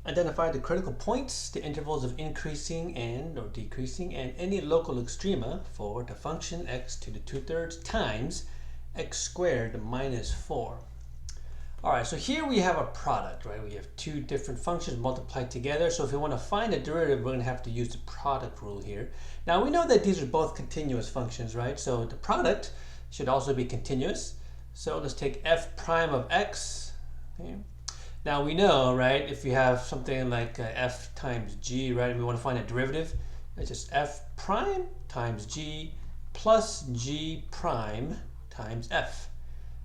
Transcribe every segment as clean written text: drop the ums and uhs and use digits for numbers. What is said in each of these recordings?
Identify the critical points, the intervals of increasing and or decreasing, and any local extrema for the function x to the 2/3 times x squared minus 4. All right, so here we have a product, right? We have two different functions multiplied together. So if we want to find a derivative, we're going to have to use the product rule here. Now we know that these are both continuous functions, right? So the product should also be continuous. So let's take f prime of x. Okay. Now we know, right, if you have something like f times g, right, and we want to find a derivative, it's just f prime times g plus g prime times f.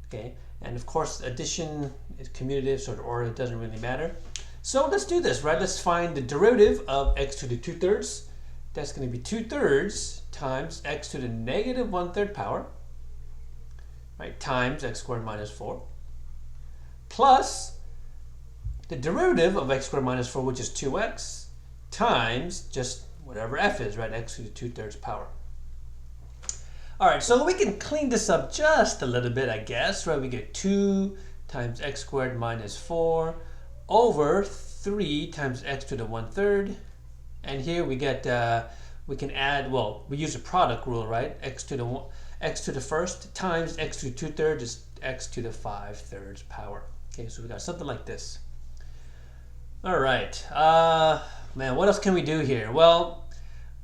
Okay, and of course addition is commutative, so the order doesn't really matter. So let's do this, right? Let's find the derivative of x to the 2/3. That's going to be 2/3 times x to the negative 1/3 power, right, times x squared minus 4, plus the derivative of x squared minus 4, which is 2x, times just whatever f is, right, x to the 2/3 power. All right, so we can clean this up just a little bit, I guess, right? We get 2 times x squared minus 4 over 3 times x to the 1/3. And here we get, we can add, well, we use the product rule, right? X to the first times x to the 2/3 is x to the 5/3 power. Okay, so we got something like this. All right, man, what else can we do here? Well,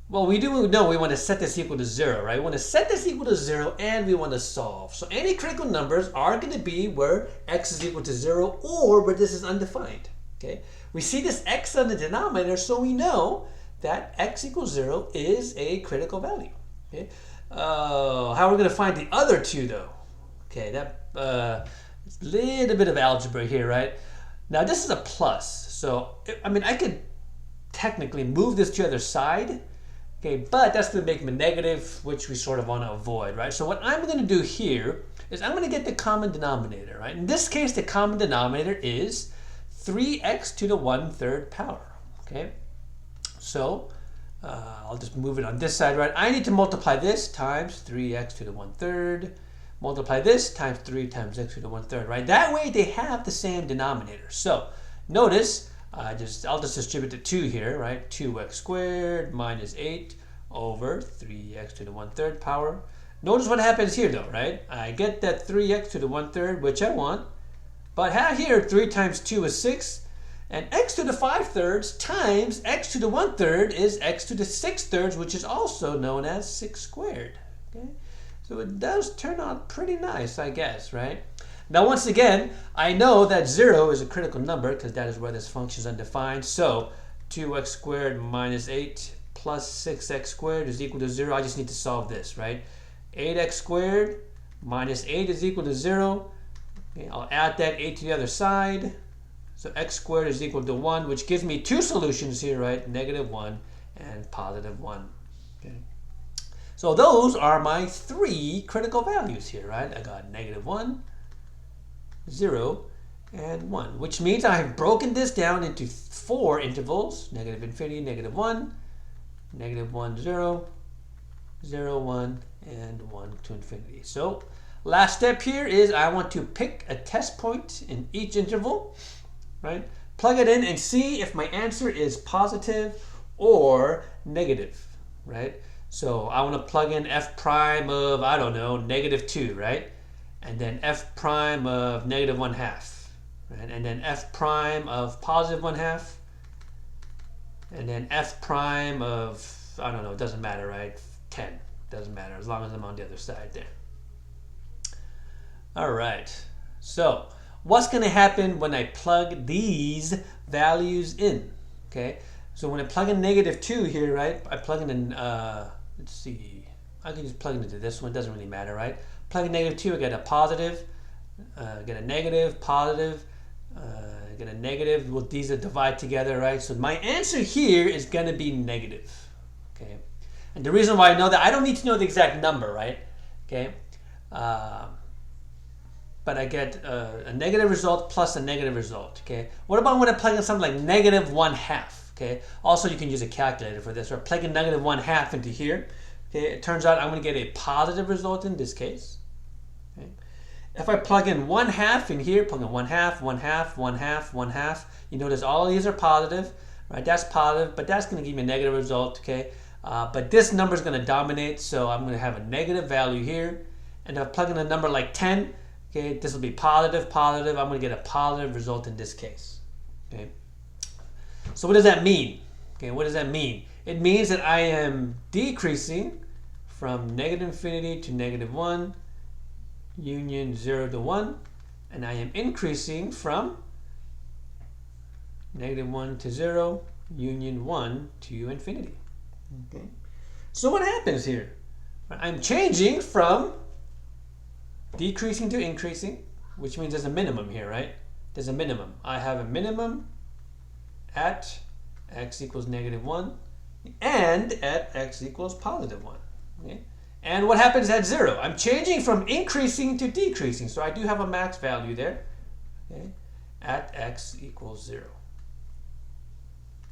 we do know we want to set this equal to 0, right? We want to set this equal to 0 and we want to solve. So any critical numbers are going to be where x is equal to 0 or where this is undefined, okay? We see this x on the denominator, so we know that x equals 0 is a critical value, okay? How are we going to find the other two, though? Okay, that it's a little bit of algebra here, right? Now this is a plus, so I mean I could technically move this to the other side, okay, but that's going to make them a negative, which we sort of want to avoid, right? So what I'm going to do here is I'm going to get the common denominator, right? In this case, the common denominator is 3x to the 1/3 power, okay? So I'll just move it on this side, right? I need to multiply this times 3x to the 1/3, multiply this times 3 times x to the 1/3, right? That way they have the same denominator. So notice, I'll just distribute the 2 here, right? 2x squared minus 8 over 3x to the 1/3 power. Notice what happens here though, right? I get that 3x to the 1/3, which I want, but here 3 times 2 is 6, and x to the 5/3 times x to the 1/3 is x to the 6/3, which is also known as 6 squared, okay? So it does turn out pretty nice, I guess, right? Now, once again, I know that 0 is a critical number because that is where this function is undefined. So 2x squared minus 8 plus 6x squared is equal to 0. I just need to solve this, right? 8x squared minus 8 is equal to 0. Okay, I'll add that 8 to the other side. So x squared is equal to 1, which gives me two solutions here, right? -1 and +1. Okay. So those are my three critical values here, right? I got -1, 0, and 1, which means I have broken this down into 4 intervals: -∞, -1, -1, 0, 0, 1, and 1 to infinity. So last step here is I want to pick a test point in each interval, right? Plug it in and see if my answer is positive or negative, right? So I want to plug in f prime of, I don't know, -2, right? And then f prime of -1/2, right? And then f prime of +1/2, and then f prime of, I don't know, it doesn't matter, right? 10, doesn't matter as long as I'm on the other side there. All right, so what's going to happen when I plug these values in? Okay, so when I plug in -2 here, right? I plug in, let's see, I can just plug it into this one, it doesn't really matter, right? Plug in -2, I get a positive, get a negative, positive, get a negative. Well, these are divide together, right? So my answer here is going to be negative, okay? And the reason why I know that, I don't need to know the exact number, right? Okay, but I get a negative result plus a negative result, okay? What about when I plug in something like -1/2, okay? Also, you can use a calculator for this, or plug in -1/2 into here. Okay, it turns out I'm going to get a positive result in this case. Okay. if I plug in 1/2 in here, plug in 1/2, 1/2, 1/2, 1/2, you notice all of these are positive, right? That's positive, but that's going to give me a negative result, okay? But this number is going to dominate, so I'm going to have a negative value here. And if I plug in a number like 10, okay, this will be positive, positive. I'm going to get a positive result in this case, okay? So what does that mean? Okay, what does that mean? It means that I am decreasing from -infinity to -1, union 0 to 1, and I am increasing from -1 to 0, union 1 to infinity. Okay. So what happens here? I'm changing from decreasing to increasing, which means there's a minimum here, right? There's a minimum. I have a minimum at x equals -1 and at x equals +1. Okay? And what happens at 0? I'm changing from increasing to decreasing, so I do have a max value there, okay, at x equals 0.